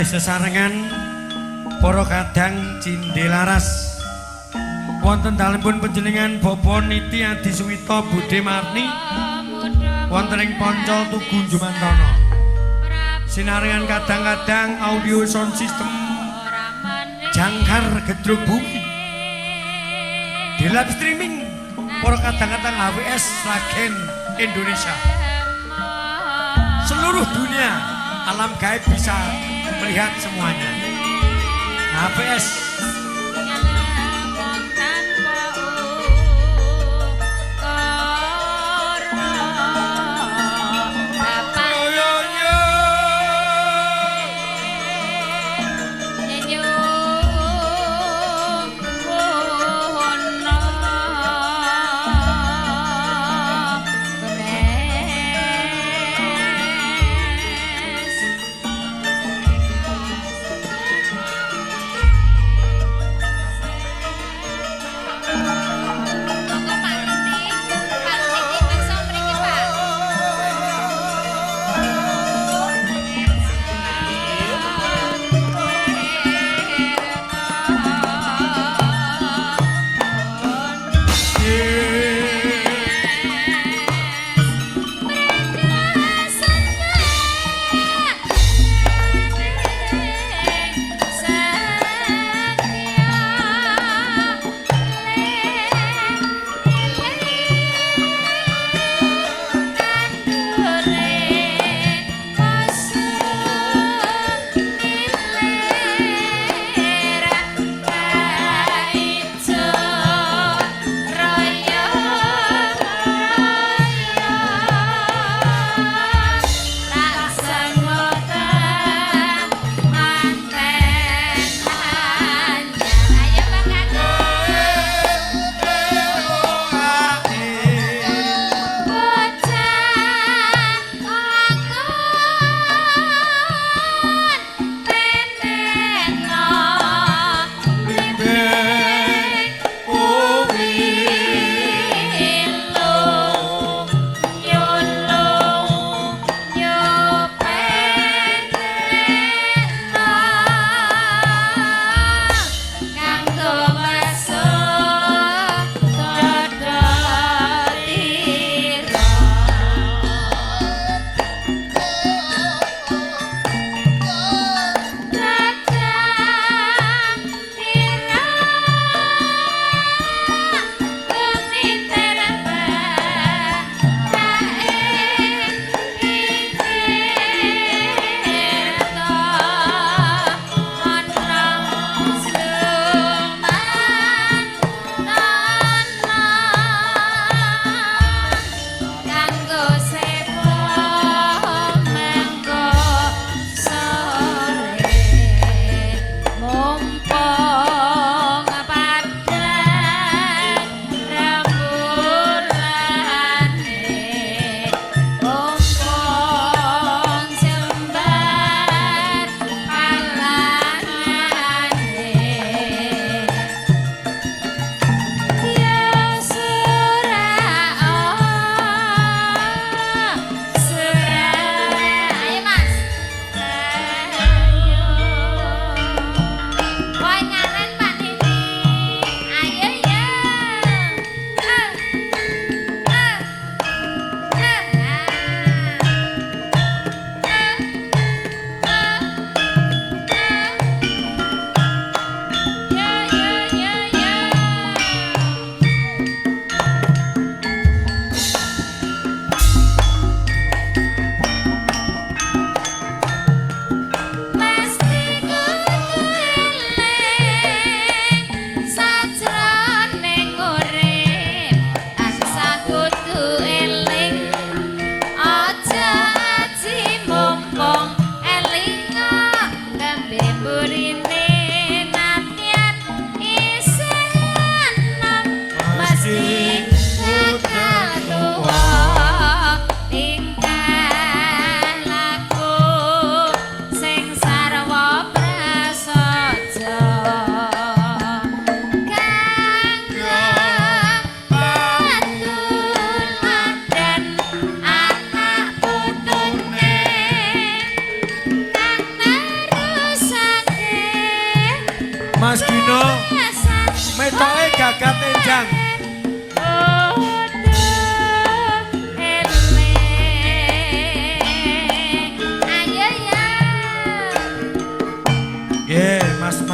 Sesarengan para kadang Cindelaras wonten dalempun panjenengan Bobo Niti Adi Suwita Budhe Marni wonten ing Poncol Tugu Jumantana sinarengan kadang-kadang audio sound system Jangkar Gedruk Bumi di live streaming para kadang-kadang HWS Sragen Indonesia seluruh dunia alam gaib bisa melihat semuanya. HPS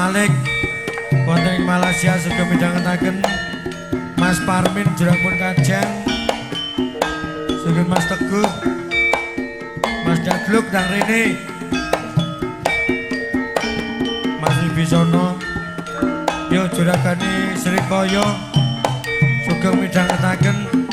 Malik wonten ing Malaysia sugeng midhangetaken Mas Parmin Jurangpun Kajang sugeng Mas Teguh Mas Dagluk dan Rene Mas Wibisono yo juragane Srikaya sugeng midhangetaken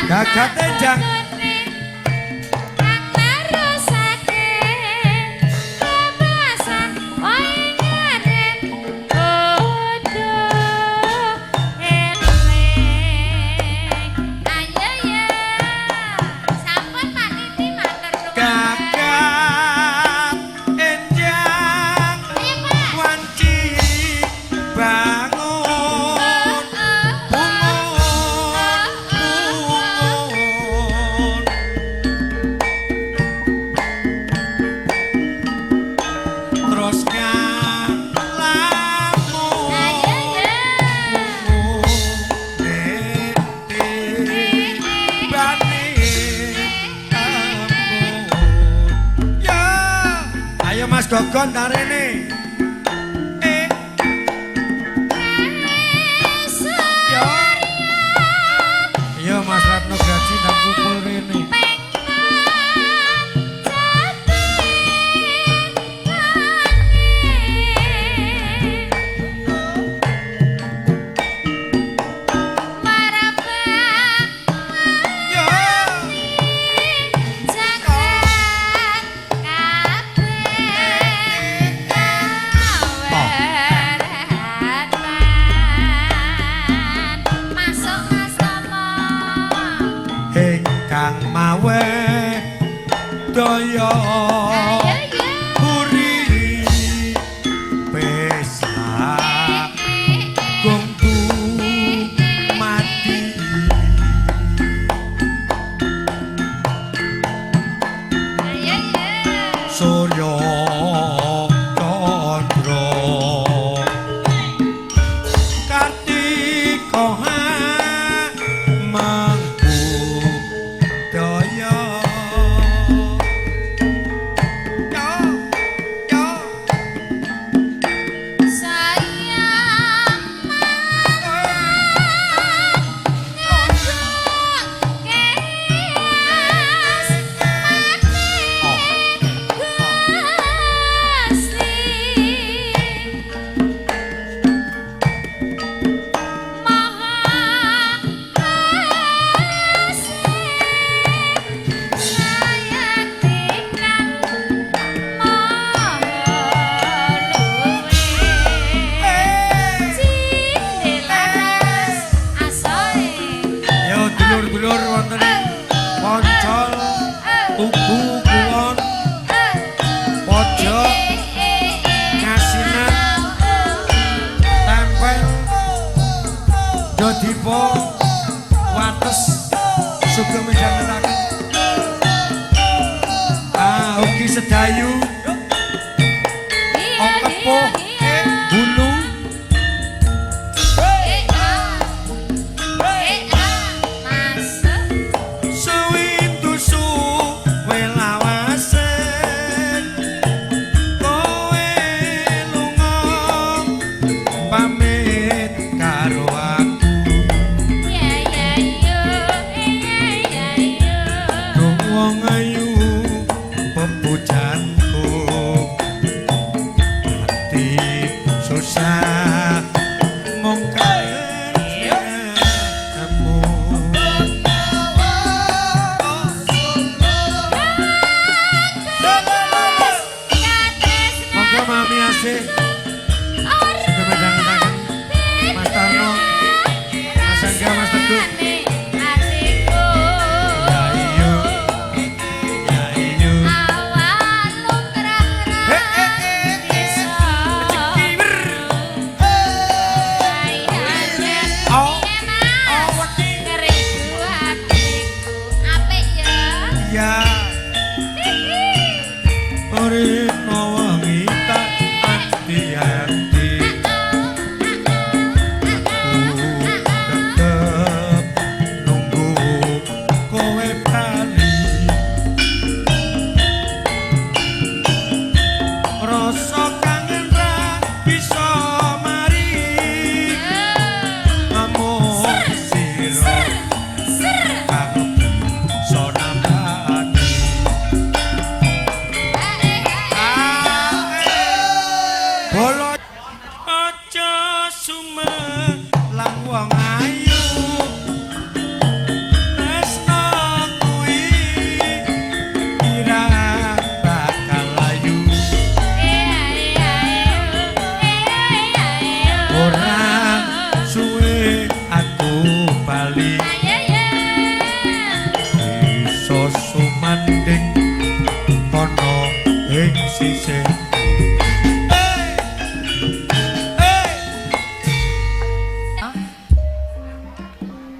Gagah tenjang Mas Gogon tarene yo Mas Ratno Gaji dan kumpul rene kang mawe daya puri pesa gongku mati Surya Candra Kartika dulur wonten Poncol Tugu Kulon Pojok Ngasinan Tempel Dodipo Wates sugeng midhangetaken ugi Sedayu Okepo Hulu wong ayu pepujanku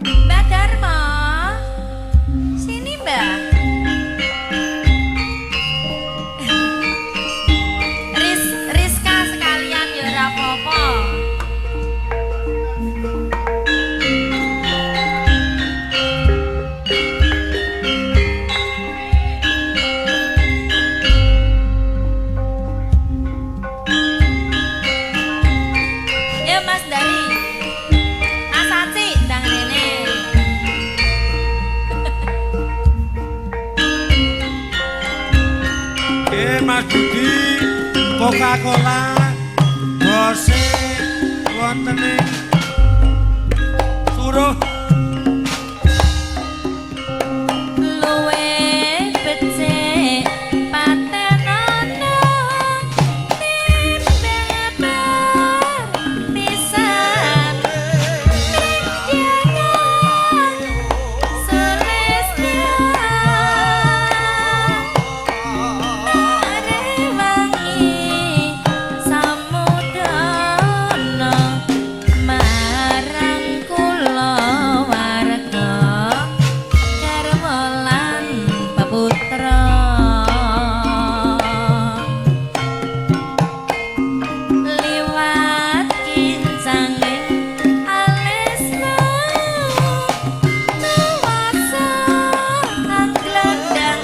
Mbak Darmo, sini Mbak. Rizka sekalian ya ora apa-apa. Ya Mas dari Asaci ndang rene. Mas Budi Coca-Cola bose wonten ing suruh Luwe becik patenono timbang pisan jangan selesnya rewangi samudana marang kula warga garwa lan peputra liwat kincanging alisna nuwasa anglandang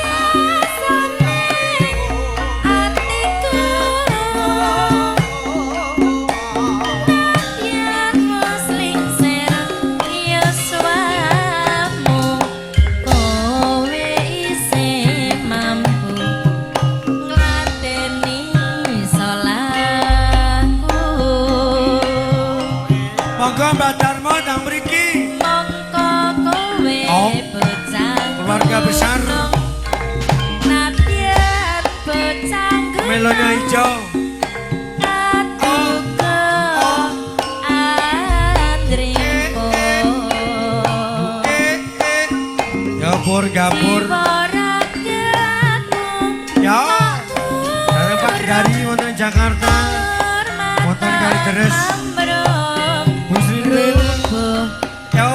rasane atiku yen musling ser yuswamu kowe isih mampu ngladeni salahku monggo Mbak Darmo ndang mriki mongko kowe Oh. bocah Keluarga besar. nadyan bocah melonya ijo atuku andripo ya pur gapur ya dari Pak Gari wonten Jakarta wonten Kali Deres Bu Srinil ya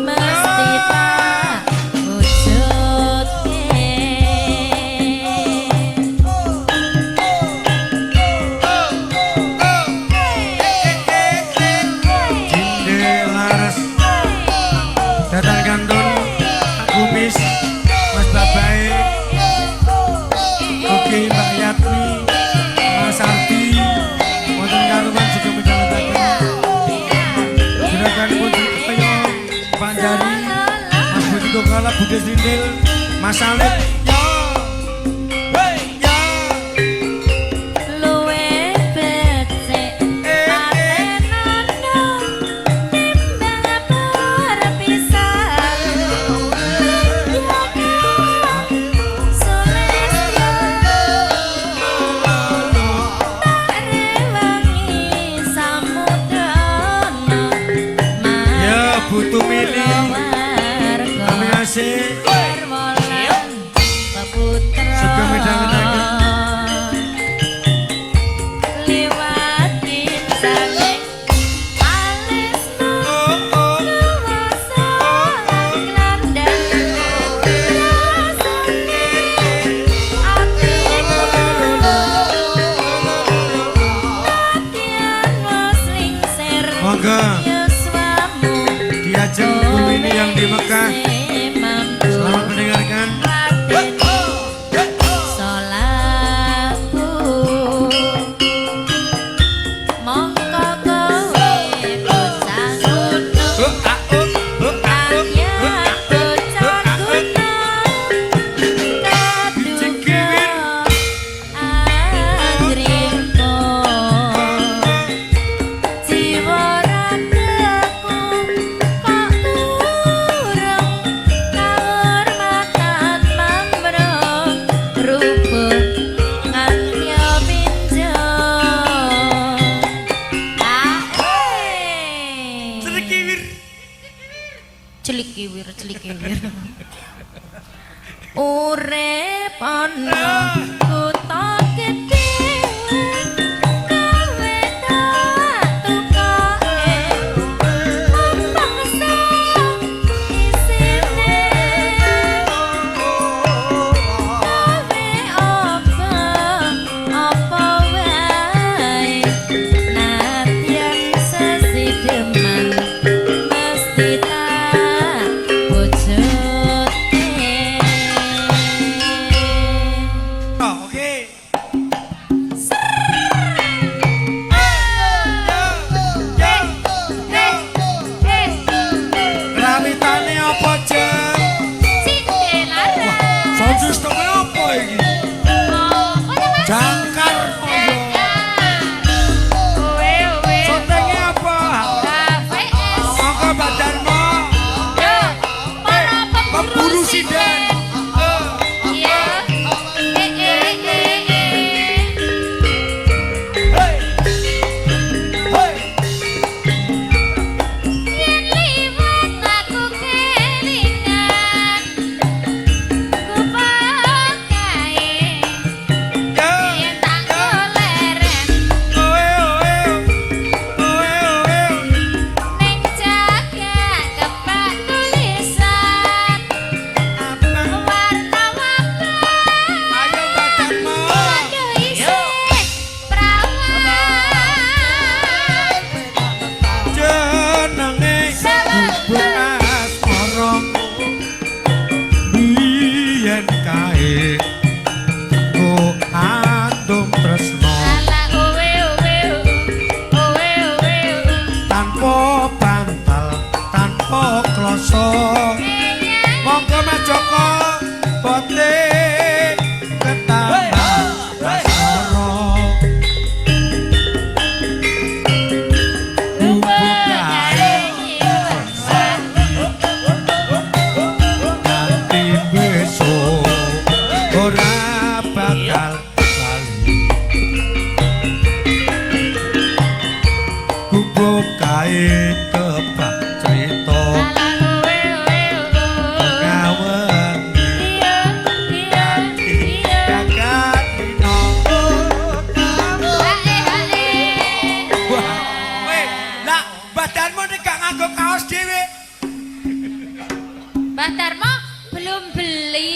mesti tak wujudke Jinde Laras datang kandun Kumis Mas Babai Oke Mbak Yatmi Mas Arti wonten karuman juga midhangetaken gerakan pun kaya Pak Jari Mas Budi Coca-Cola Budi Srinil Mas Alif ya luwe becik patenono timbang perpisahan sulestya rewangi samudana ya butuh milih warga kami asik Permolan peputra Suka midhangetaken. liwat kincanging alisna nuwasa anglandang rasane atiku nadyan musling ser monggo yuswamu diajeng Bu Mini yang di Mekah selamat mendengarkan Solahku mongko kowe bocah gunung anyar bocah gunung kaduga andripo liclik urip ana kutha gedhe gawe tukoke bangsa isine gawe apa wae nadyan sesideman mesti tak wujudke. Oke. Rawitane apa, Jeng? Sound system-e apa iki? Jangkar Sontenge apa? Monggo Mbak Darmo. Pemburu sinden. Monggo Mas Joko bote ketambah Basara nanti besok ora bakal bali bubuk kae kebak cerita Mbak Darmo belum beli.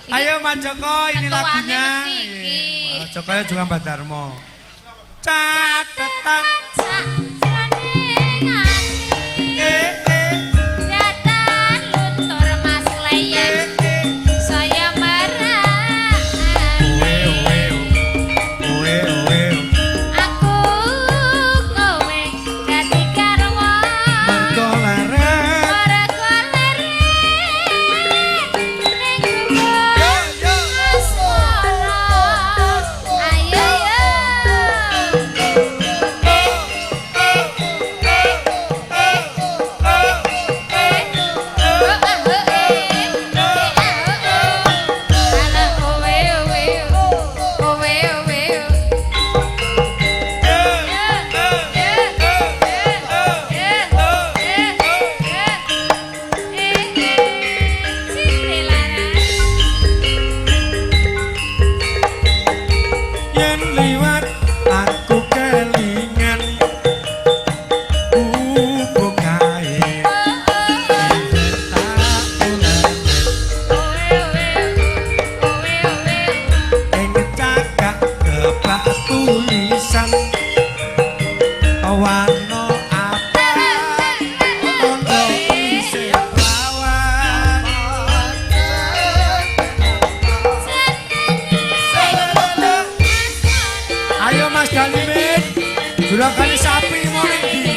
Ayo Mas Joko, ini Ketuanya lagunya. mesti iki. Mas Joko juga Mbak Darmo. Catetan. Sajroning ati datan luntur Mas Leyen saya marah aku kowe dadi garwa Mergo leren. ora golere ning asmara ayo Yen liwat aku kelingan bubuk kae ing cagak kebak tulisan warna apa tondo isih lawan ayo Mas Dalimin juragan sapi mau ning ndi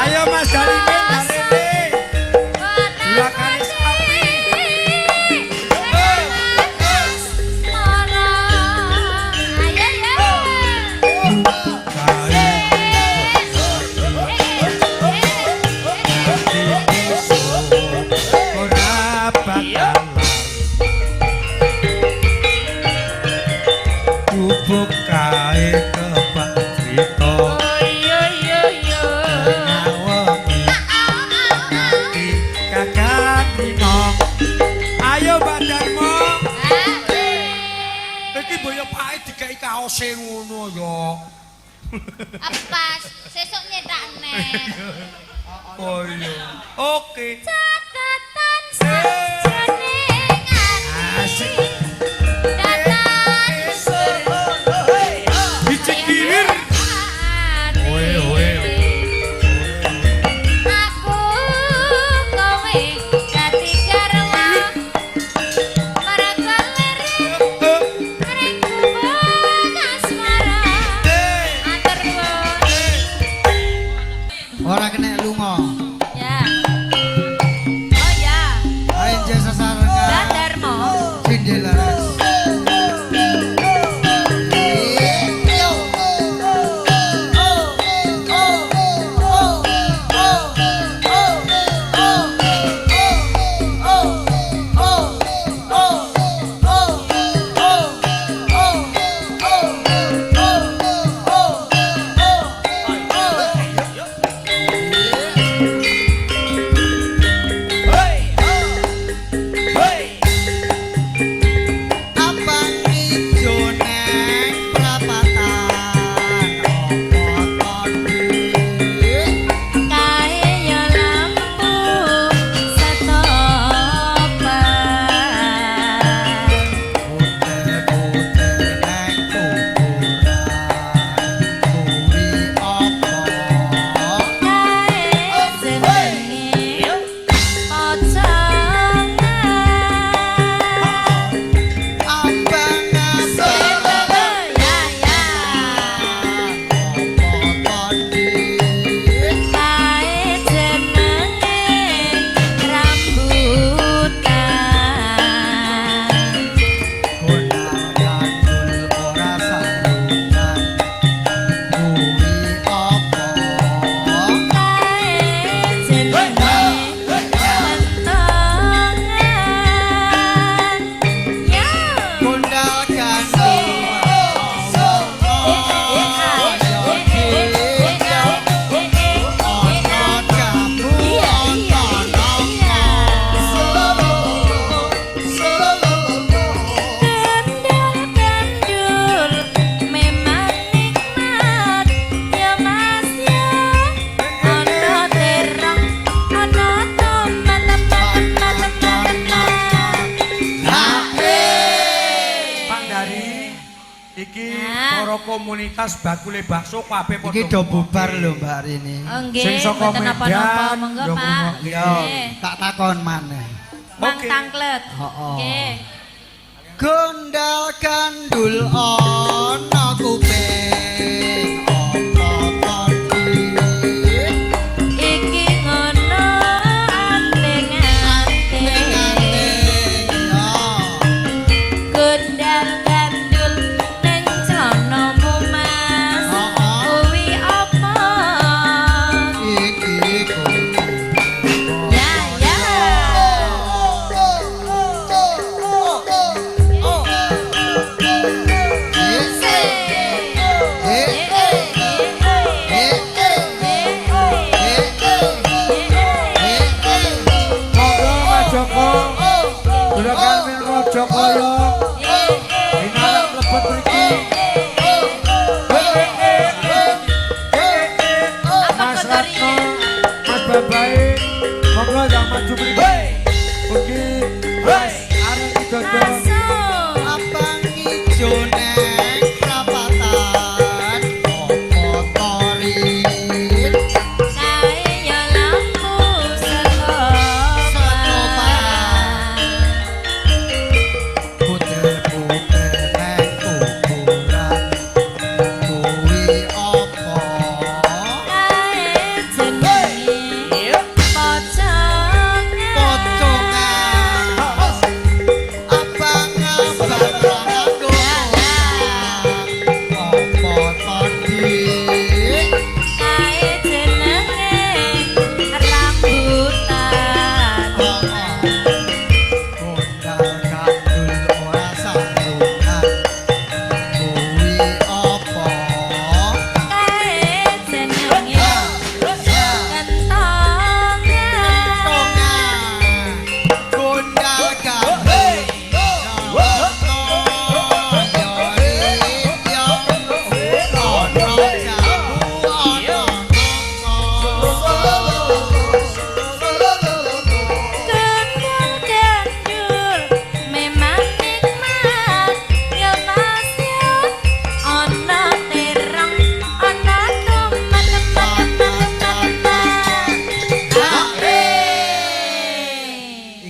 ayo Mas Dalimin Dalimin juragan sapi ora bakal Nino. Ayo Mbak Darmo. Ah, Iki boyo pae dikei kaose ngono ya. Pas sesuk nyetak neh. Oh iya. Oke. Catatan sajroning Asik. datan Biji kiwir. Oe, oe. Aku kowe dadi garwa merga lirik ringku kasmara atur nuwun. Ora kena lunga. Ya. Oh ya. Ayo jasa sarengan. Darmo. Cindelas. Abang ijo neng prapatan opo tondhe Kae ya lampu setopan. putih-putih neng kuburan kuwi opo Kae jenenge pocongan. abang asal Ya ya. opo tondhe Kae jenenge rambutan. Gondal gandul ora sarungan kuwi opo Kae jenenge kentongan. Ya. Gondal gandul ana kamu Kendul memang nikmat ya mas ya. Ono terong, ono tomat, Pak Dari. Iki Nah. para komunitas bakule bakso kabeh padha. Iki do bubar lho Mbak Rini. Nggih, Sing saka mboten Medan, napa-napa, monggo ya Pak. ngono. Ya, Nggih. tak takon maneh. Mang Oke. Tangklet. Heeh. Nggih. Gondal gandul ana kuping apa tondhe Iki ngono anting-anting. Gondal gandul ning celanamu mas. Kuwi apa? Ya ya. Monggo Mas Joko. Juragan Milro Jokoyo. Dinarep mlebet mriki. Mas Ratno, Mas Babae, monggo yang maju mriki. Mugi Mas Arek Widodo. Abang ijo neng prapatan opo torit Kae ya lampu setopan. putih-putih neng kuburan kuwi opo Kae jenenge pocongan. pocongan abang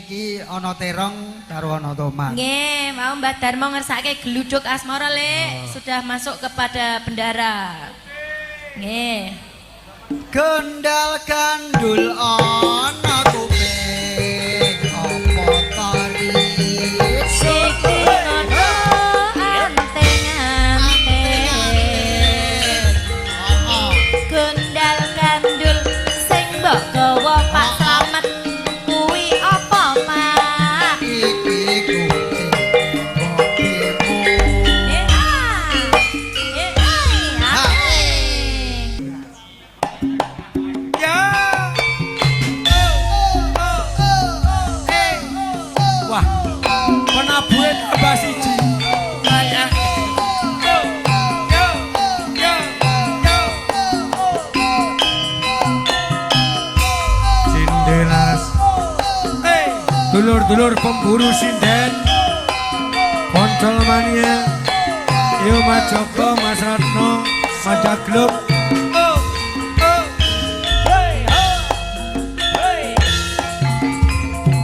iki ana terong karo ana tomat. Nggih, mau Mbah Darmo ngersake geluduk asmara, Lek. Sudah masuk kepada bendara. Nggih. Gendal gandul ana kuping apa kari Siki ngono anteng-anteng. Gendal gandul sing mbok gawa Pak Slamet kuwi apa, Pak? iki kucing bodimu Eh, ah. Eh, ah. Ya. Wah, penabuhe tambah siji. Ya. Yo, yo, yo, yo. Sindelas. Dulur-dulur pemburu sinden. Koncol mania. Yo Mas Joko, Mas Ratno, Mas Jagluk.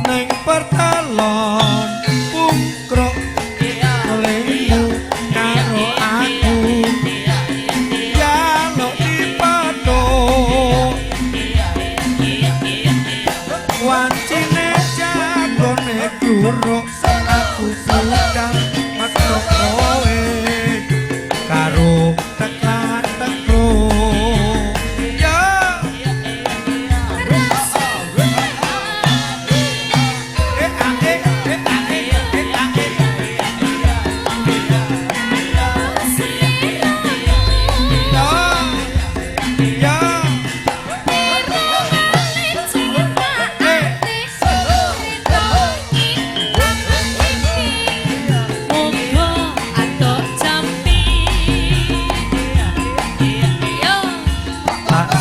Neng pertalon pungkrok lemu karo aku jaluk dipatok wancine jagone guruk aku budal makno kowe karo tekan-teko ya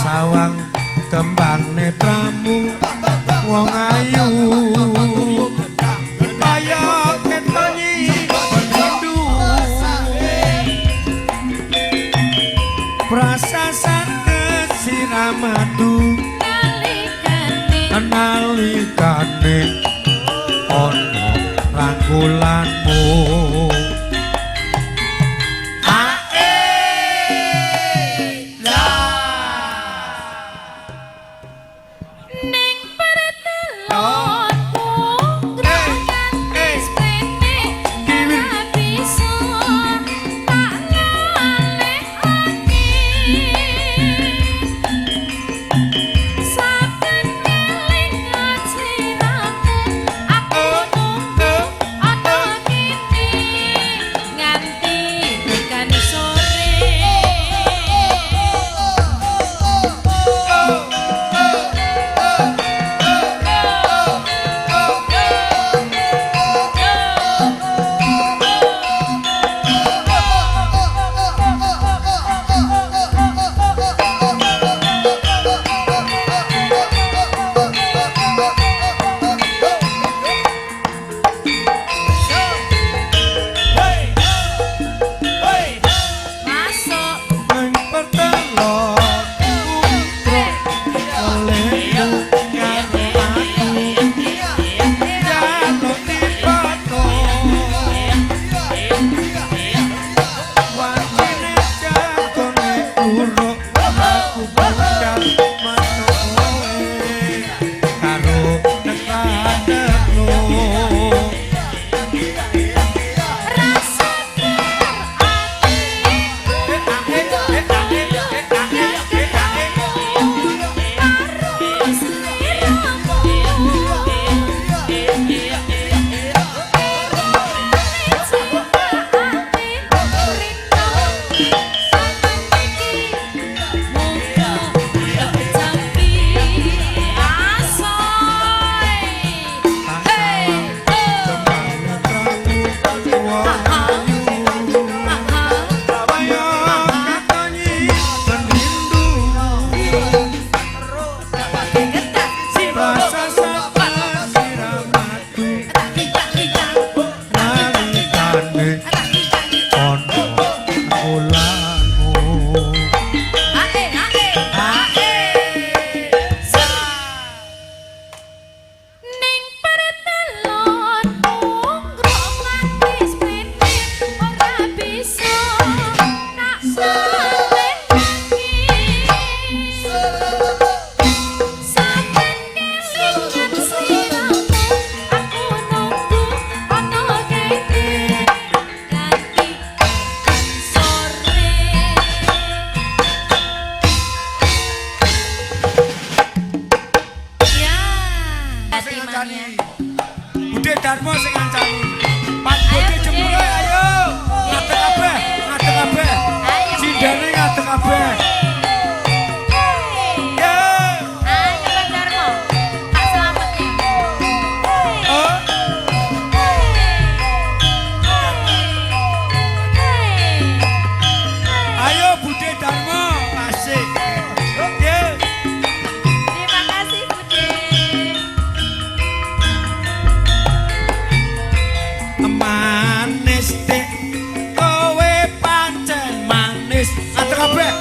sawang kembang netramu wong ayu kaya ketonyi penundu prasasat kesiramadu nalikane ana rangkulanmu Bude Darmo sing ngancani. Pak Bude jempol ayo. Ngadeg kabeh, ngadeg kabeh. Cindane ngadeg kabeh. Manis dek, kowe pancen manis. Ngadeg kabeh.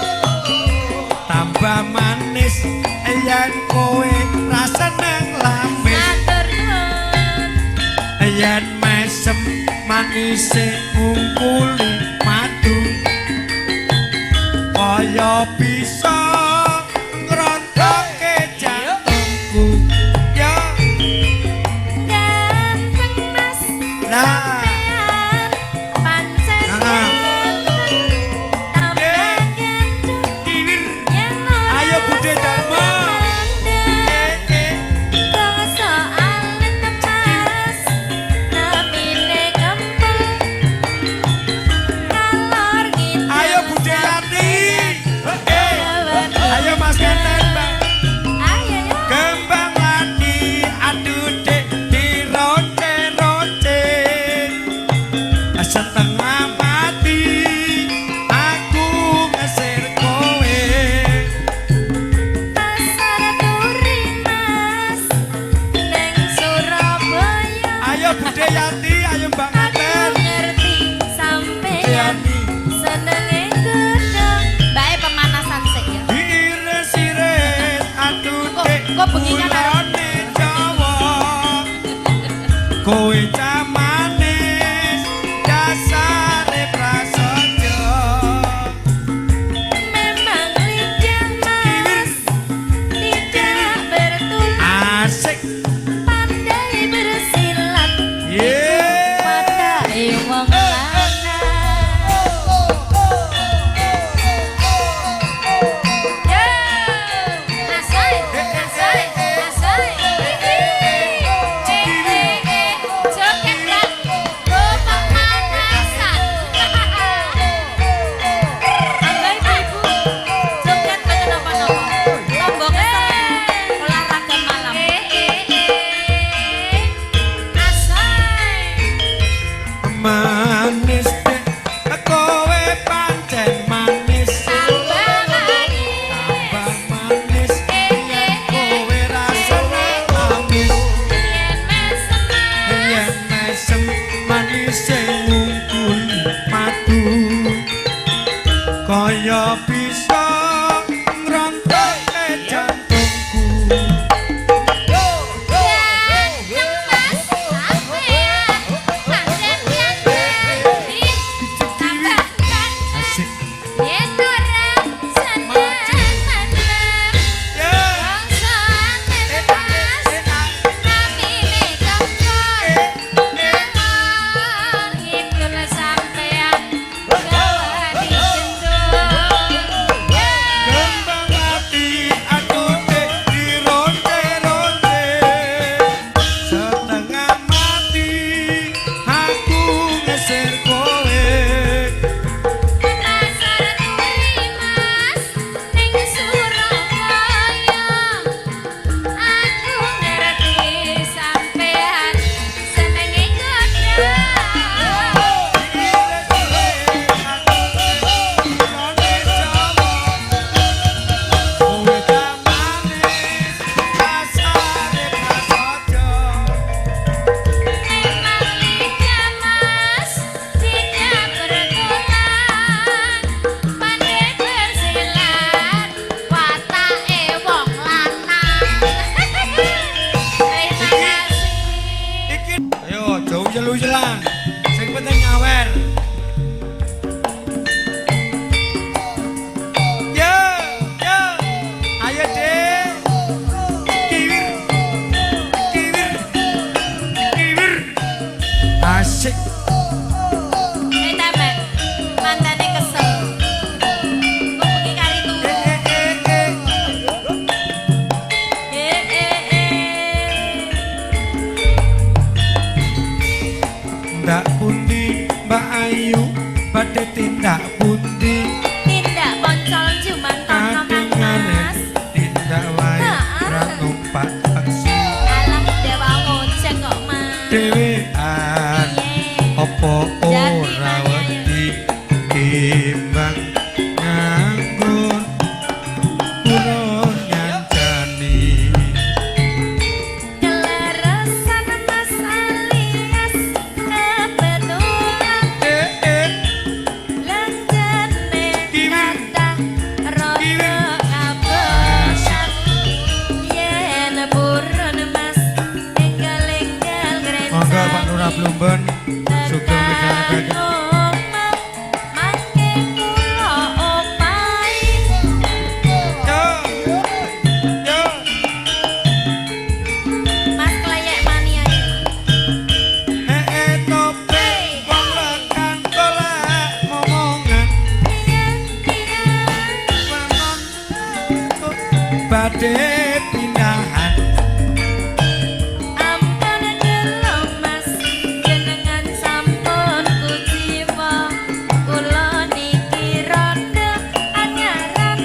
Tambah manis, yen kowe rasane lamis. Matur nuwun. Yen mesem manise ngungkuli madu. Kaya bisa ngrontokke jantungku. Ya. Ganteng mas. Nah. Setengah mati aku ngeser kowe. Pasar turi mas neng Surabaya. Ayo Bude Yati, ayo Mbak Ngaten. Ngerti sampeyan senenge gedhong. Bae pemanasan sik ya. Diiris-iris aduh dek. Kok bengi kan Kulone Jawa. Kowe manis dasare prasaja. memang lincah mas tidak bertulang. Asik. Pandai bersilat Yeay. padai wong lanang. Yo, asai, asai, asai. Joget kan, go pemanasan. Anggai ibu, joget mboten napa-napa. Tombo kesel, olahraga malam. Asai. Manis dek, kowe pancen manis. Tambah manis. Tambah manis, yen kowe rasane lamis. Yen mesem Yen mesem manis ngungkul madu. Kaya bisa ngrontokke jantungku. ganteng mas sampean pancen piantri tambahkan Asik. yen ora seneng-seneng bangsa mas namine kempol ngalor ngidul sampean gawani gendul. Kembang hati aku dek dironte-ronte. Setengah mati aku ngeser kowe. Pasar turi mas ning Surabaya. Aku ngerti sampean senenge godhong. Memang lincah mas tidak bertulang. Pandai bersilat watake wong lanang. Terima kasih. Ayo, jauh jelu-jelan. Sing penting ngawer. Yo, yo. Ayo, Dek. Kiwir. Kiwir. Kiwir. Asik. Tambah mantane kesel. Kok bengi kari turu. tindak pundi Mbak Ayu badhe tindak pundi Tindak poncol jumanton Mas. tindak wae Heeh. ra numpak taksi Alah dewa ngojek kok Mas. dhewean Piye? apa Jati ora nanya, wedi timbang nganggur urun nyancani Keleresan Mas alias kebetulan lenjene Kiwir. kathah rada kabesan yen purun Mas enggal-enggal monggo Pak Lurah grencani Blumben sugeng midhangetaken mangke kula opahi yo Mas kleyek mania tope wong lekan golek momongan badhe pindahan ampun gelo Mas jenengan sampun kuciwa kula niki rada anyaran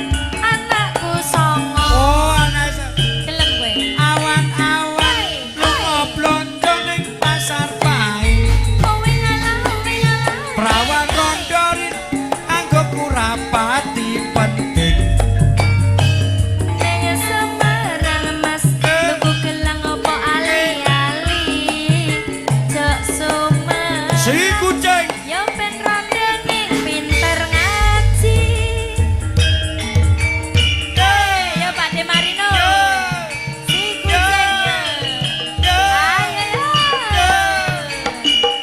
anakku songo oh anak gelem kowe awan-awan lunga blonjo ning pasar pae kowe ngalah perawan rondorin anggo kurapati penting ning Semarang Mas tuku gelang opo ali-ali jok sumet si kucing yo ben randenging pinter ngaji yo Pak De Marino si kucing ayo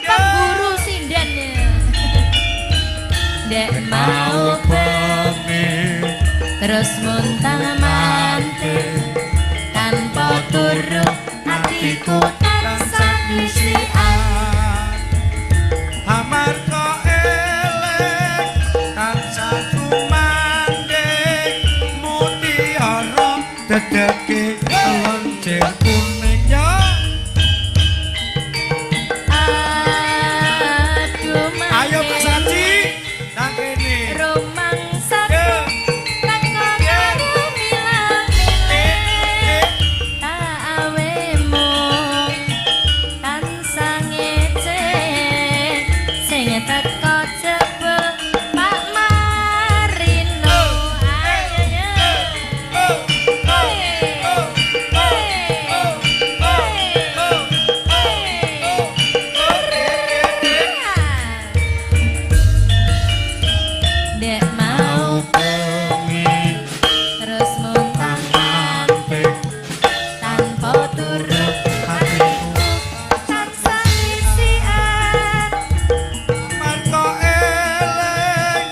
pemburu sinden dek mau bengi terus muntang manting tanpa turu hatiku tansah isian amarga elek tansah kumandhing mutiara dedeke loncer kuning yo aduh ayo Pak mangke Saji nang kene rumangsaku teko karo milang-miling tak awemu tansah ngece sing teko jebul Pak Marino ayo dek mau bengi terus muntang manting tanpa turu hatiku tansah isian Marko eleng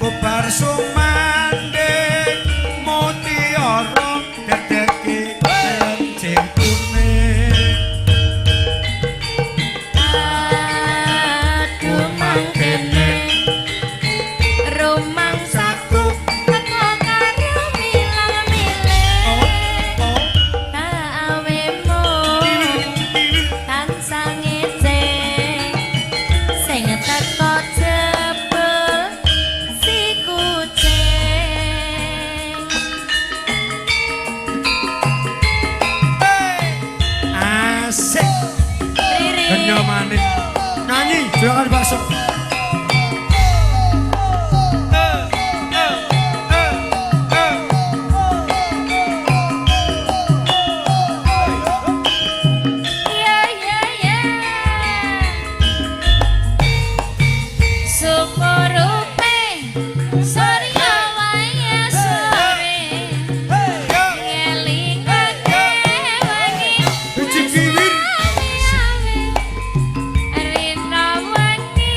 Bubar sumanding Mutiara Dedeki Lencing kuning aduh mangkene rumangsaku teko karo milang-miling tak awemu tansah ngece sing teko jebul si kucing Asik Riri Genyo manis Nyanyi Jangan bakso yeah yeah yeah Sukurupe Surya waya sore ngelingake wengi Biji kiwir rina wengi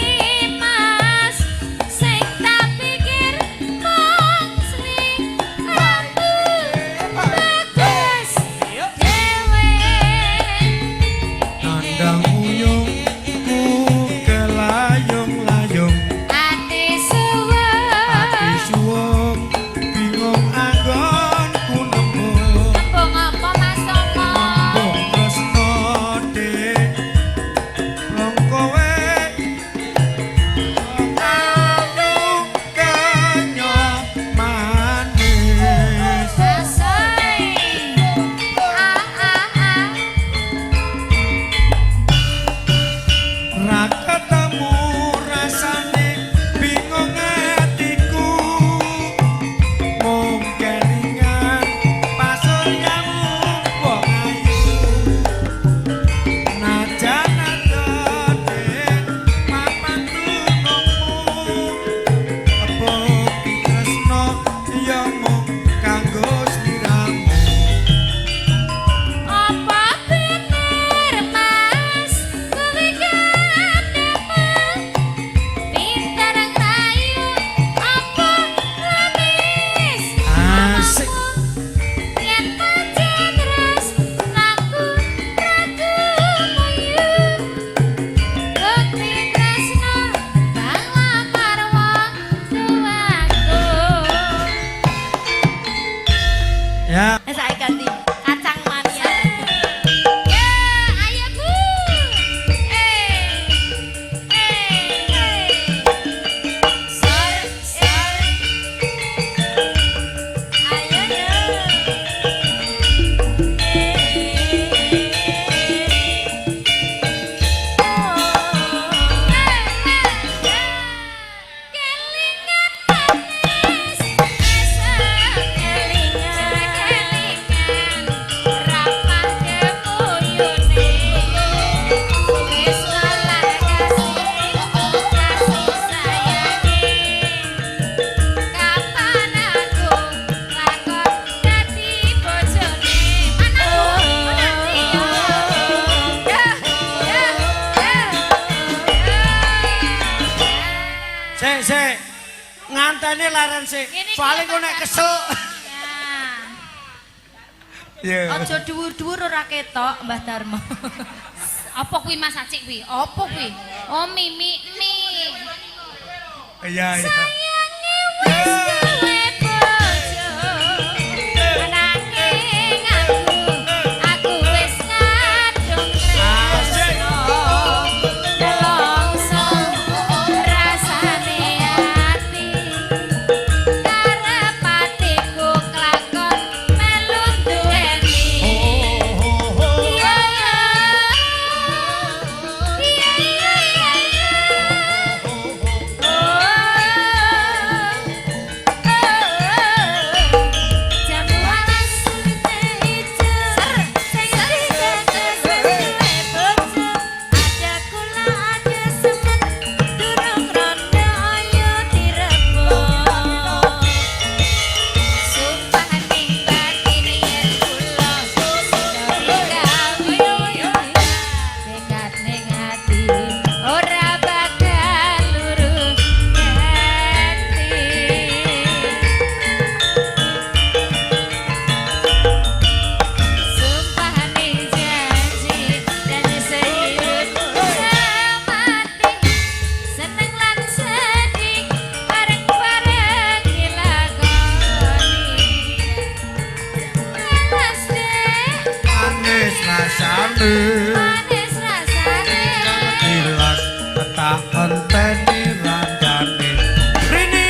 Sik. Nganteni leren sik. Paling kok nek kesel. Ya. Aja dhuwur-dhuwur ora ketok, Mbah Darmo. Apa kuwi Mas Acik kuwi? Apa kuwi? Oh Mimi ni. Iya, iya. Sayange wis duwe bojo. Ananging aku wis ngadung tresno. Nelongso rasane ati. Karepatiku kelakon melu duweni. Iya ya. Iya iya ora bakal luru ngerti. Sumpah nih janji sehidup semati. Seneng lan sedih bareng-bareng dilakoni. Alas deh, Manis rasane. manis rasane. Tilas tak enteni randane. Rini.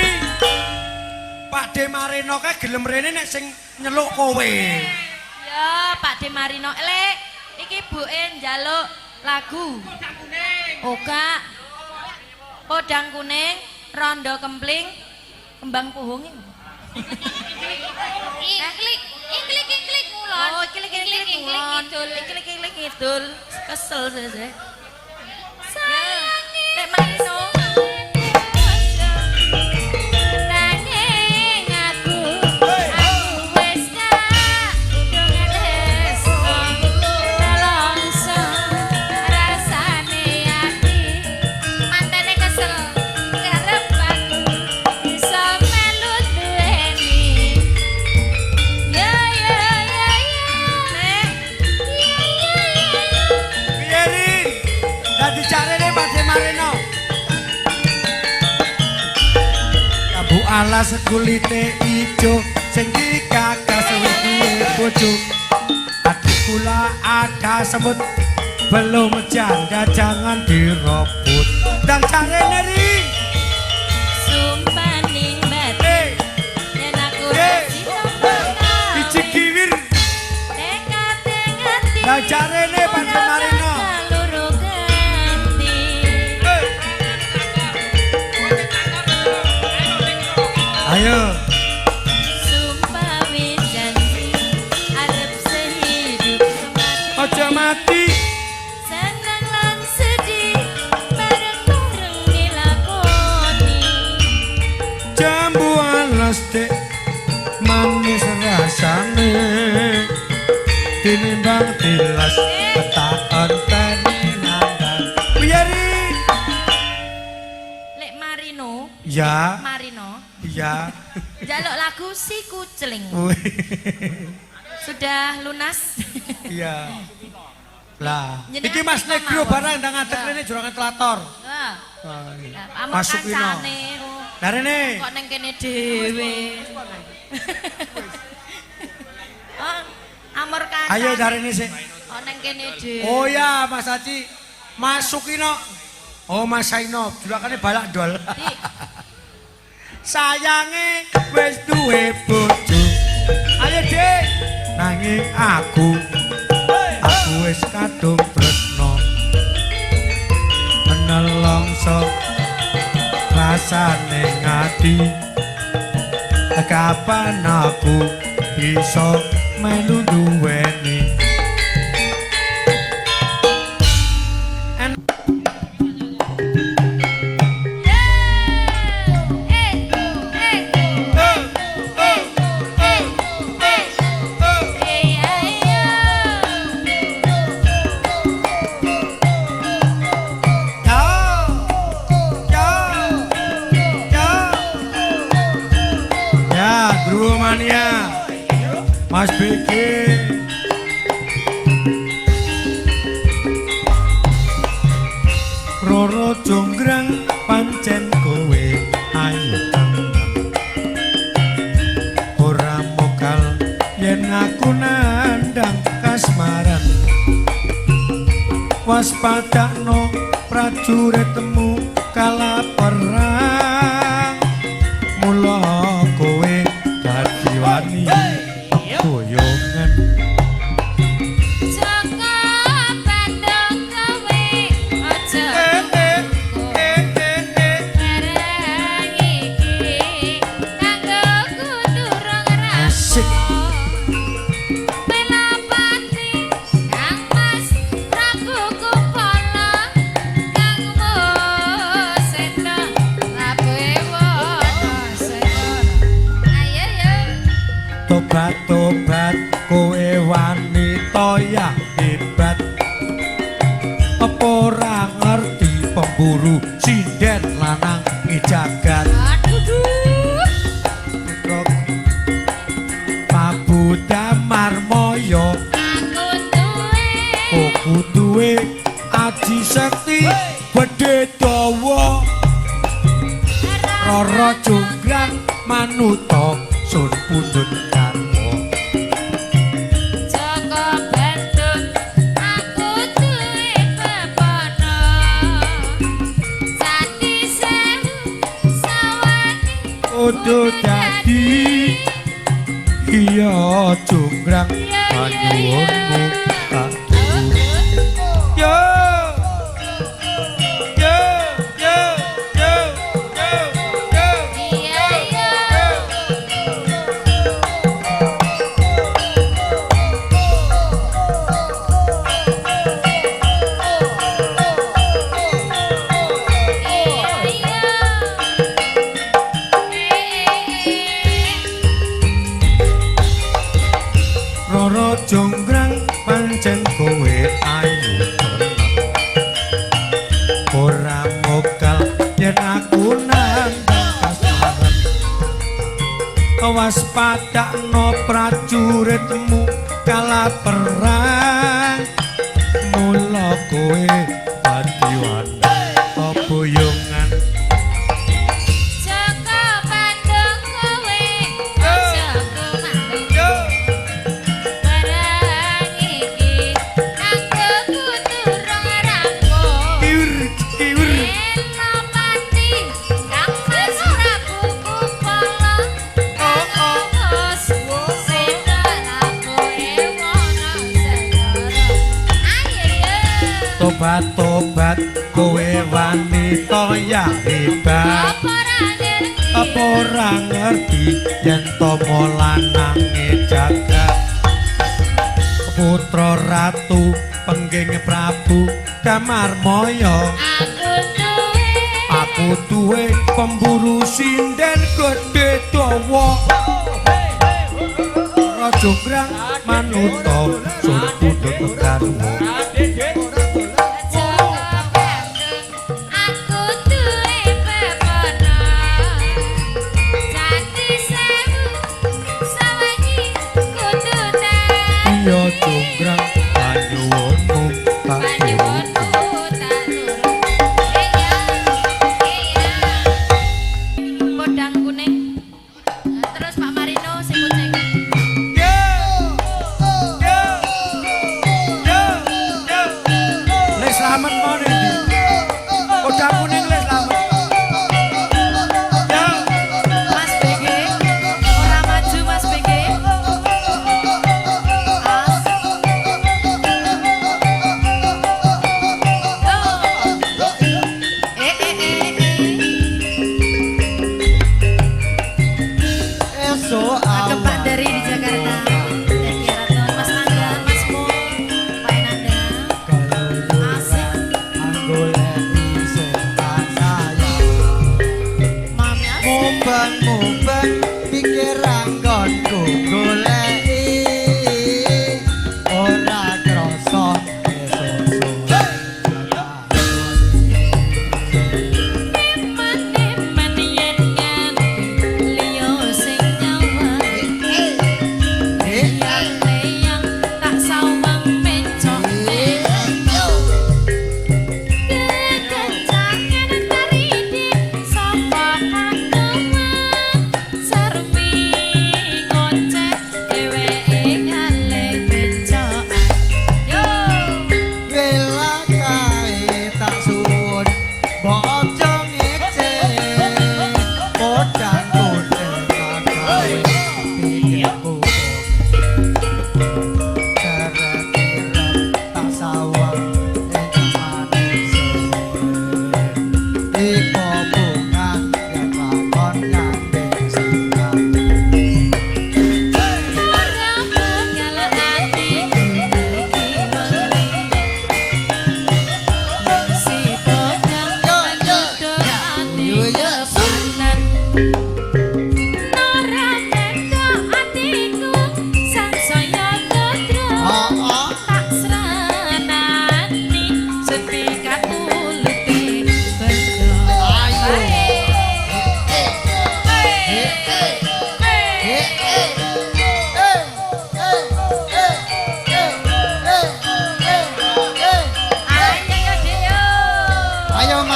Pak De Marino kae gelem rene nek sing nyeluk kowe. Ya, Pak De Marino. Lek, iki buke njaluk lagu. Oh, Kak. Podang kuning, rondo kempling, kembang puhung. Iklik ngulon. Oh, iklik-iklik ngulon. Iklik-iklik ngidul. Kesel saya. Sayangi Lek Marino. nanging aku wis kadung tresno. Nelongso rasane ati. Mantene kesel karep aku iso melu duweni. Ya ya ya ya. Nek, Ya ya ya. Piye Ri? Dadi carane Pak De Marino. Abu alas kulite ijo sing dikakas wis duwe bojo. Hati kula ada semut belum janda jangan direbut. Dan carane Ri. sumpah ning batin Eh, yen aku Eh. ditombol biji kiwir. Tekad-tekad Dan carane Pak De Marino. loro ganti. Eh. Ayo. Sumpah wis janji arep sehidup semati. Aja mati. Seneng lan sedih bareng-bareng dilakoni. Jambu alas dek manis rasane tinimbang tilas tak enteni nandan. Piye Ri? Lek Marino, Ya, Marino, ya. jaluk lagu si kucling. Wih, Sudah lunas. iya. Lah, Jenengan iki Mas kita Negro mawon. barang ndang ngadeg Ya. rene juragan telator. Wah, Oh, iya. amuk Masukin no. kancane. Lah rene. Kok neng kene dhewe. Oh, amor kancane. Ayo dari ini sih. Oh neng kene dhewe. Oh ya Mas Haji. Masukin no. Oh Mas Saino, juragannya balak dol. Di, Sayange wis duwe bojo. Ayo Dik, nanging aku wis kadung tresno. Menelongso rasane ngati. Kapan aku bisa melu duweni. Mas BG Roro Jonggrang pancen kowe ayu tenan ora mokal yen aku nandang kasmaran waspadakno prajuritmu kala perang mula kowe dadi wani boyongan tobat kowe wanita ya hebat apa ora ngerti pemburu sinden lanang jagat Prabu Damarmaya aku duwe aji sekti gedhe dawa Roro Jonggrang manuta sun pundhut Odo dadi iya Jonggrang panyuwunmu tak yo yo yo yo yo yo iya iya Roro Jonggrang pancen kowe ayu tenan ora mokal yen aku nandang kasmaran waspadakno prajuritmu kala perang mula kowe dadi wani boyongan tobat kowe wanita ya hebat apa ora ngerti yen tama lanange jagat putra ratu pengging Prabu Damarmaya aku duwe pemburu sinden gedhe dawa Roro Jonggrang manuta sun pundhut garwa iya Jonggrang panyuwunmu tak turuti Podang kuning terus Pak Marino sing kucing Les slamet mau nih podang kuning les slamet Mas BG ora maju Mas BG Ada Pak dari di Jakarta dan Kiraton Mas Angga, Mas Mo, Pak Nanda Asik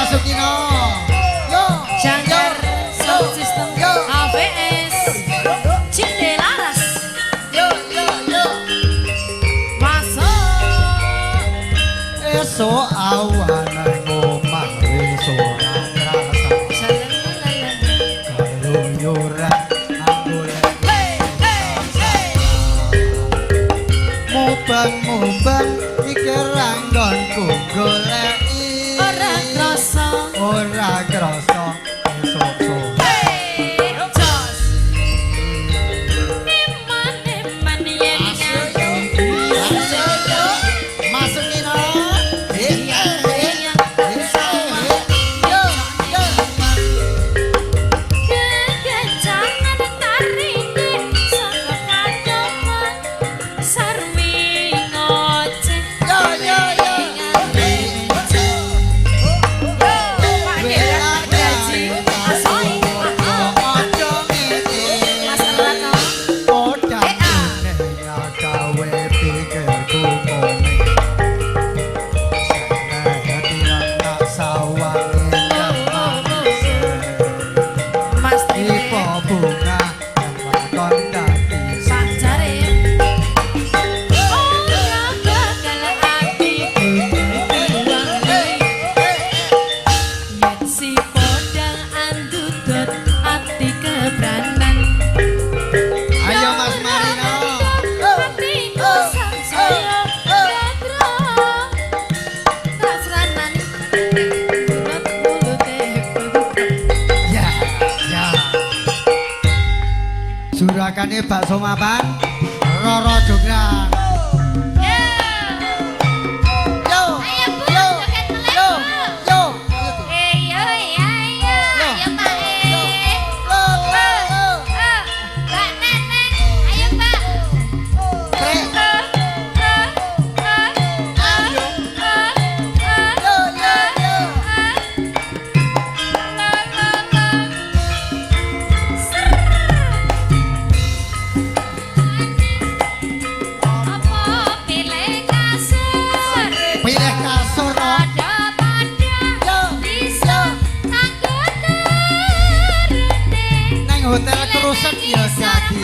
Sukino. Yo. Jangkar Sound System Yo. AVS Cinde Laras Yo. masuk Esok awan ngomah wis ora krasa. Kaluyuran anggolek. Mubang iki ranggonku goleki. ora krasa Ora krasa esuk sore. jos neman yen ngantuk Masukin no. kekencangan tarine saka kadoman sarwi ngoceh Mas Sanjare ora bakal atiku yen si podang andudut ati kebranan Ayo Mas Marino. atiku sangsaya negro kasranan nut mulute Ya. Surakane bakso mapan Roro Jograng. Yo. Pilih kasur. Neng hotel kerusak ya jadi.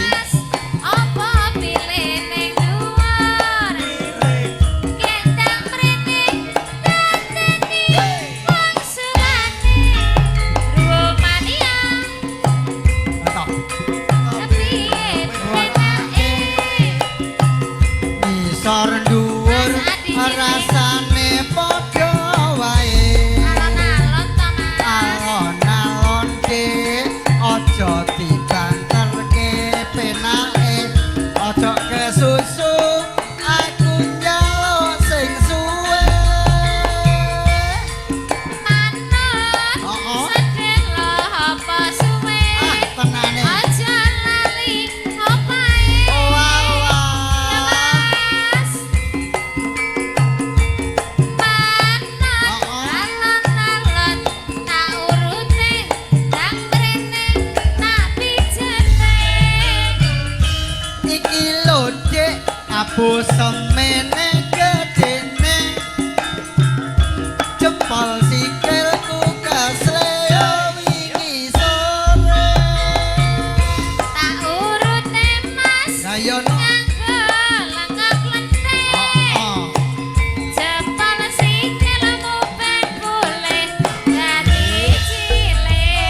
Nisor dhuwur rasane padha wae. Alon-alon ke aja dibanterke penake. Aja kesusu aku njaluk sing suwe. Tenane. Aja lali opae. Iki lho Dik, abu semene gedene. Jempol sikilku kesleo wingi sore. Lah yo no.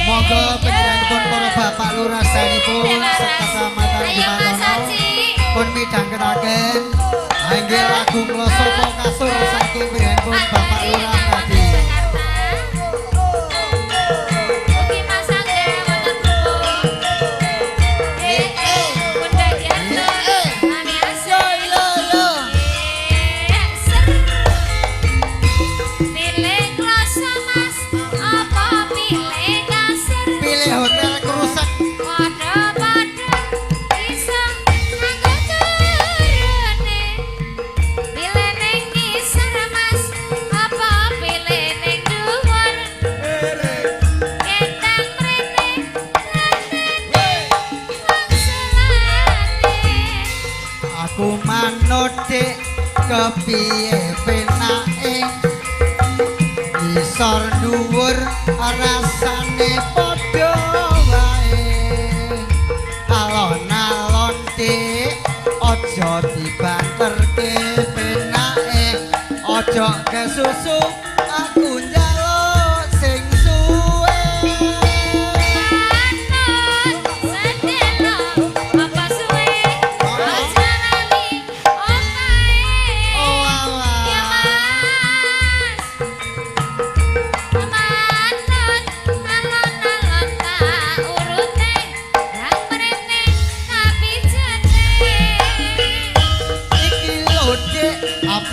Monggo panjenenganipun para bapak lurah sanipun sekecamatan Dimatono pun midhangetaken inggih lagu Mlosopo Kasur saking panjenenganipun bapak lurah tadi. Pilih hotel kerusak. Aku manut Dik kepiye penake. ngisor dhuwur rasane padha wae alon-alon dik aja dibanterke penake aja kesusu aku njaluk sing suwe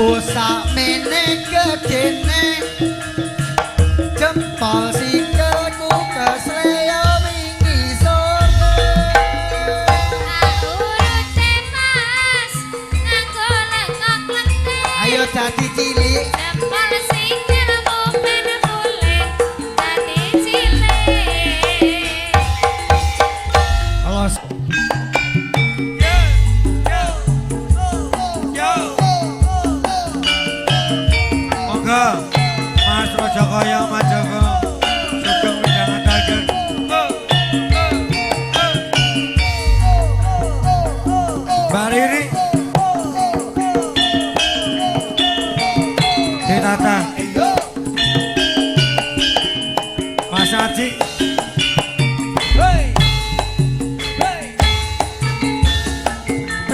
Bosak mene gedene jempol sikilku kesleo wingi sore urute mas nganggo lengok-lengke ayo dadi cilik jempol sikilmu ben boleh dadi cilik Alas. Monggo Mas Rajakaya Majaka Sugeng midhangetaken. Mbak Riri Ditata Mas Aji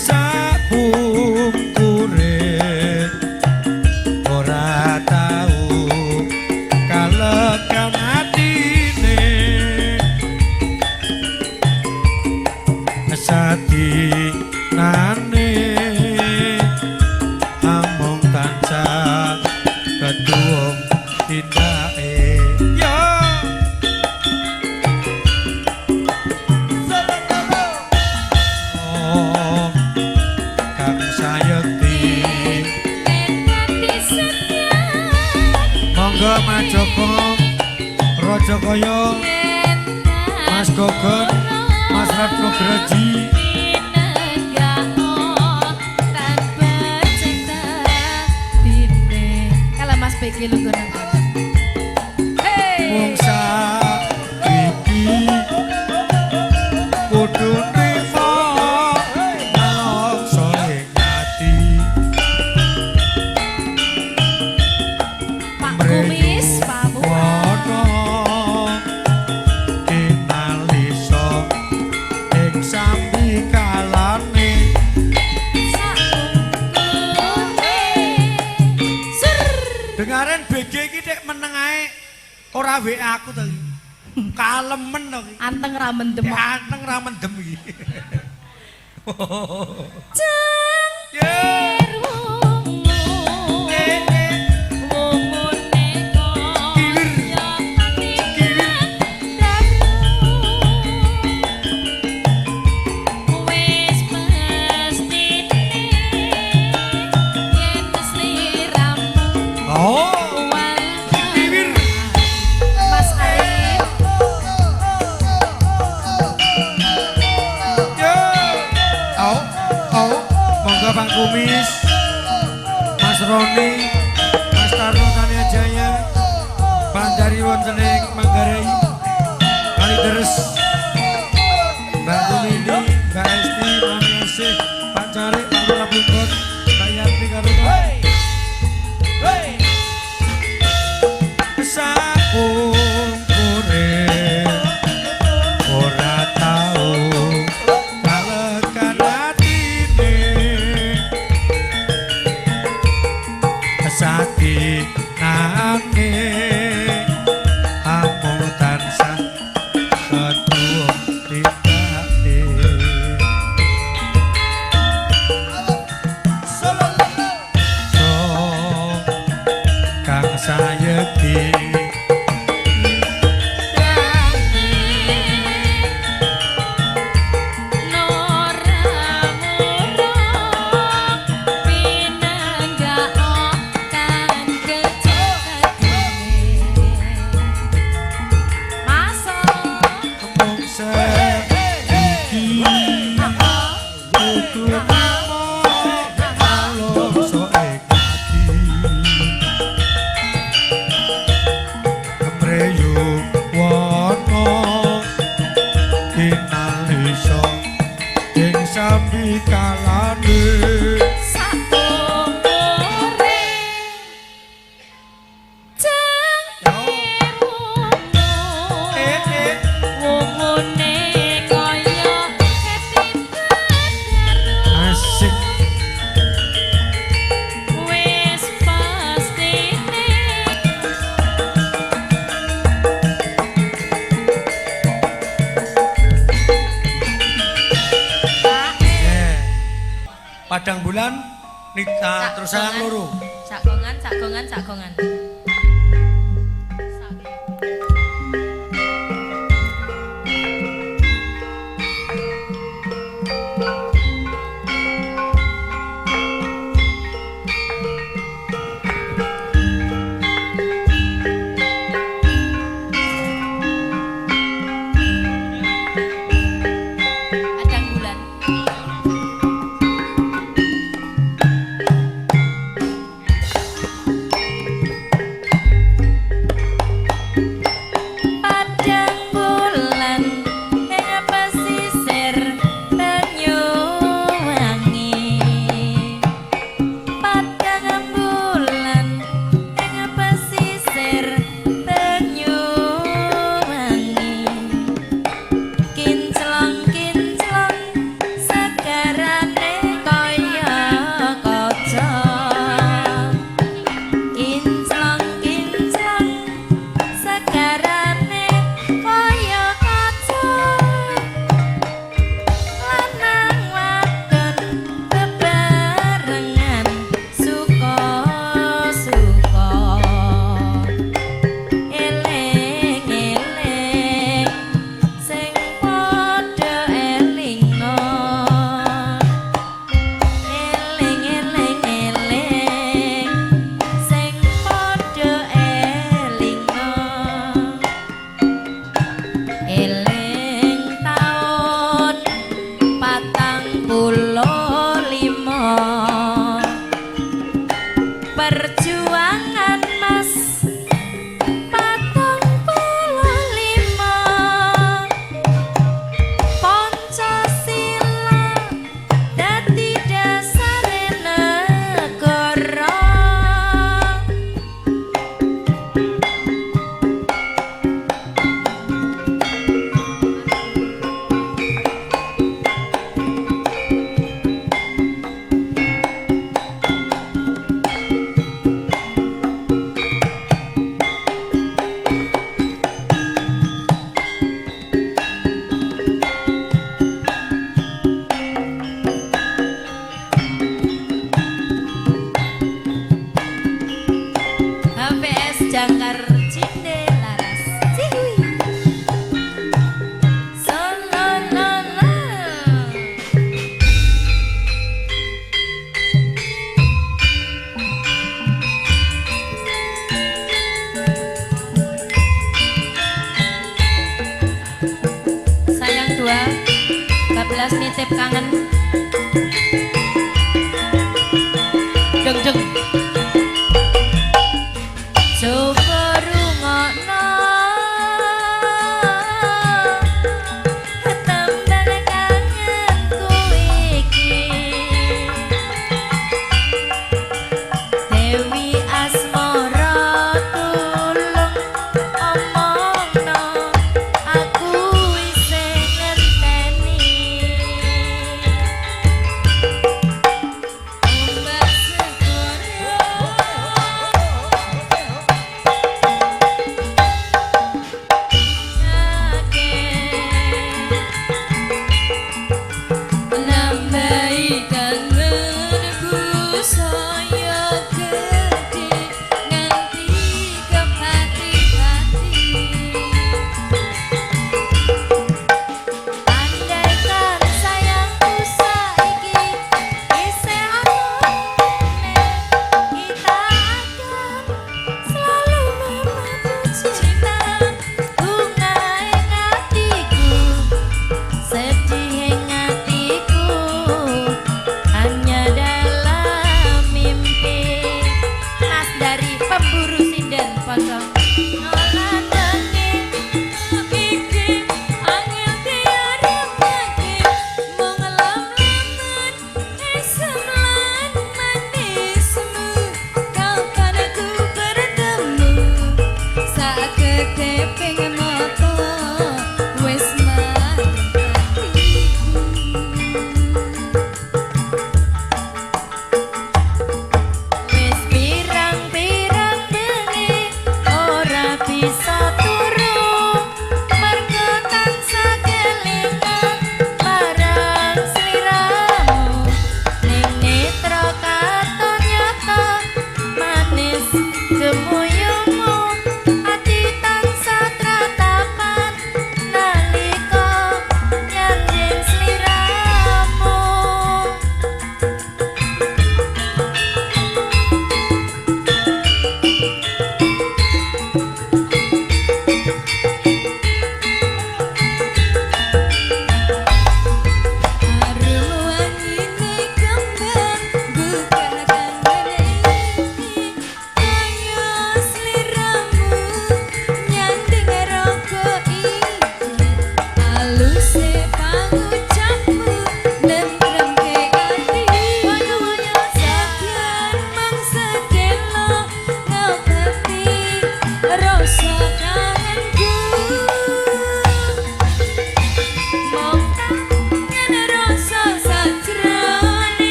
Sabung kuring ora tau kalekan atine sati nane among tansah ketuung tindake ya oh kang sayekti monggo Mas Joko Rajakaya Mas Gogon Mas Ratno Graji kalau Mas Beki lu mung saiki kudu nrimo nalangsa ing ati Pak Kumis, Pak Wono inalisa ing sambi kalane dengaren BG iki nek meneng ae ora WA aku to iki. Kalemen to iki. Anteng ra mendem. Anteng ra mendem iki. Oh, kiwir. Mas Arif, Yo. Au. Monggo Pak Kumis. Mas Roni, Mas Tarno Taniajaya, Panjari wonten ing Manggarai. Kalideres. Mbak Tumini, Mbak Esti, Mbak Yasih, Pak Carik, Pak Lurah Bungkot, Mbak Yanti Karuman. Sabung kuring ora tau kalekan atine sati nane amung tansah ketuung tindake so kang sayekti wana kinalisa ing sambi kalane saumure wongone kaya asik wis pastine padang bulan Nita terus sayang loro sagongan sagongan sagongan padang bulan padang bulan ing pesisir Banyuwangi padang bulan ing pesisir Banyuwangi kinclong kinclong segarane kaya kaca kinclong kinclong segarane kaya kaca lanang wadon bebarengan suka-suka eling-eling sing padha elingno eling-eling sing padha elingno eling taun 45 perjuangan Mas 45 Pancasila dadi dasare negara HPS Jangkar Cinde Laras Cihui Solololo sayang 12 nitip kangen jeng jeng coba rungokno tembang kangenku iki Dewi Asmara tulung omongno aku isih ngenteni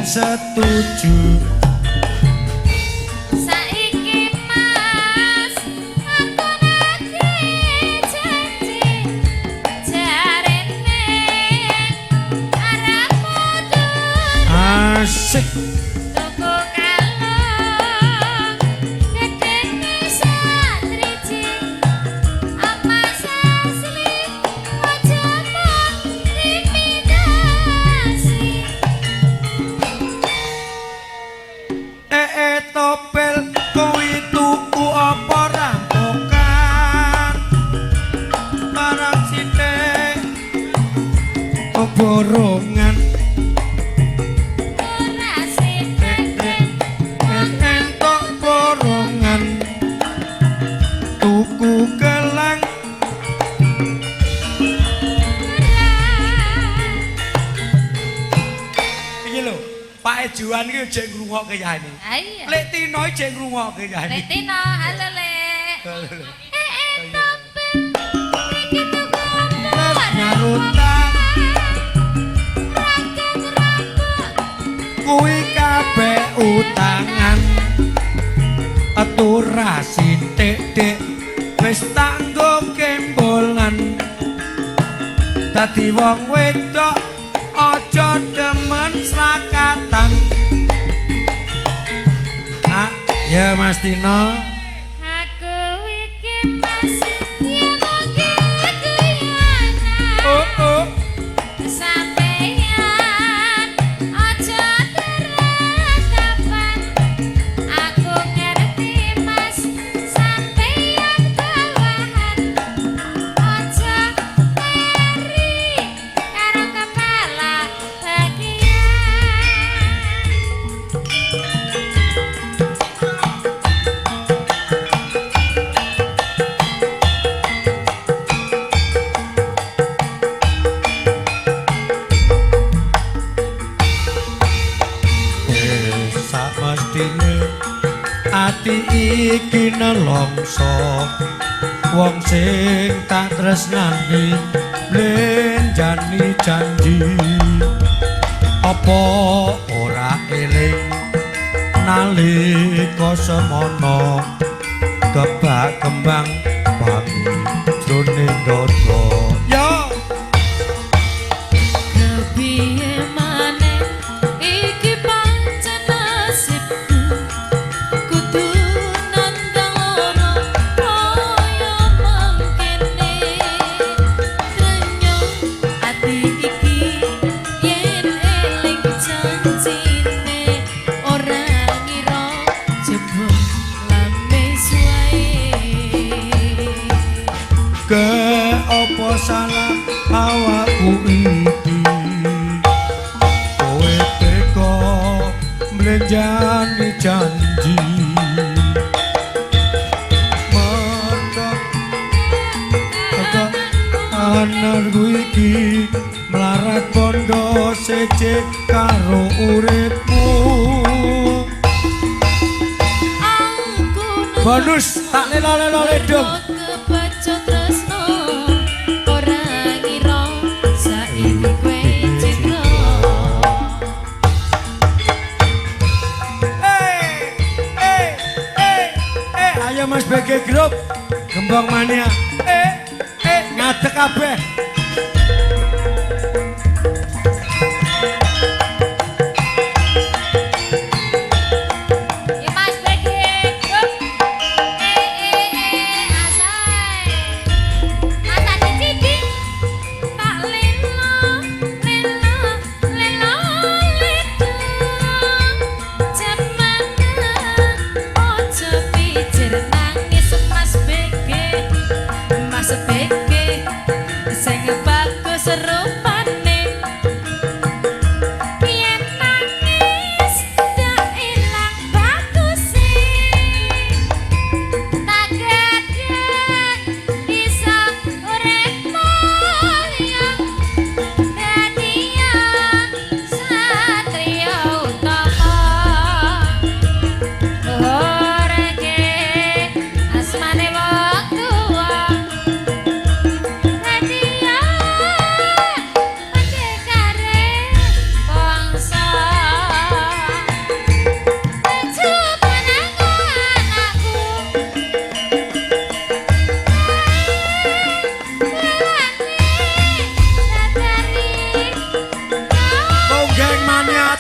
setuju. Saiki Mas aku nagih janji jarene arep mundur Asik. tuku kalung gedene satriji amas asli aja mung imitasi. Topel kuwi tuku apa rampokan barang sithik borongan Ora sithik entuk borongan tuku gelang iki lho Pak Ejuan iki jek ngrungokke ya ini Ayo. Lek Tino jek ngrungokke ya ini Letino, halo Lek. Topel iki tuku nyarutang rambut kuwi kabeh utangan atura sithik dik wis tak nggo kembolan dadi wong wedok aja demen slakatan ah ya Mas Tino aku iki masih ya mungkin kuyanan. oh Sampeyan aja teratapan. Aku ngerti Mas, sampeyan bawahan. Aja eri karo kepala bagian. sak mestine ati iki nelongso wong sing tak tresnani blenjani janji apa ora eling nalika semono kebak kembang wangi jroning dodo yo Kepiye maneh iki pancen nasibku kudu nandang lara kaya mangkene trenyo ati iki yen eling janjine ora ngira jebul lames wae ke apa salah awakku iki kowe teko mlenjani janji mergo anarku iki melarat bondo seje karo uripmu bonus tak lelo-lelo ledung kebaca tresno ora ngira saiki kowe citra ayo Mas BG Group Gembong Mania ngadeg kabeh Ya Mas Begi, grup. Asai. Mas Adi Cidi. Tak lelo, lelo, lelo, ledo. Jamanan ojo pikir nangis Mas BG Mas BG sing bagus rupane Yen nangis tak ilang baguse. Tak gadang bisa urip mulya. Dadian satria utama. Luhurke asmane wong tuwa. Dadian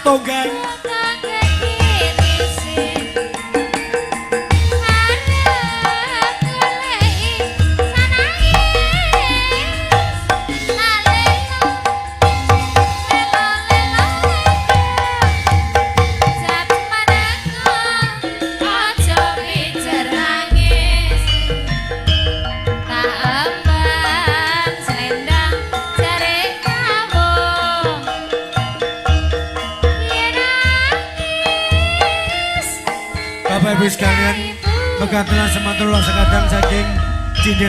tonggang. Bapak Ibu sekalian, pegatulan semantullah sekadang saking jendela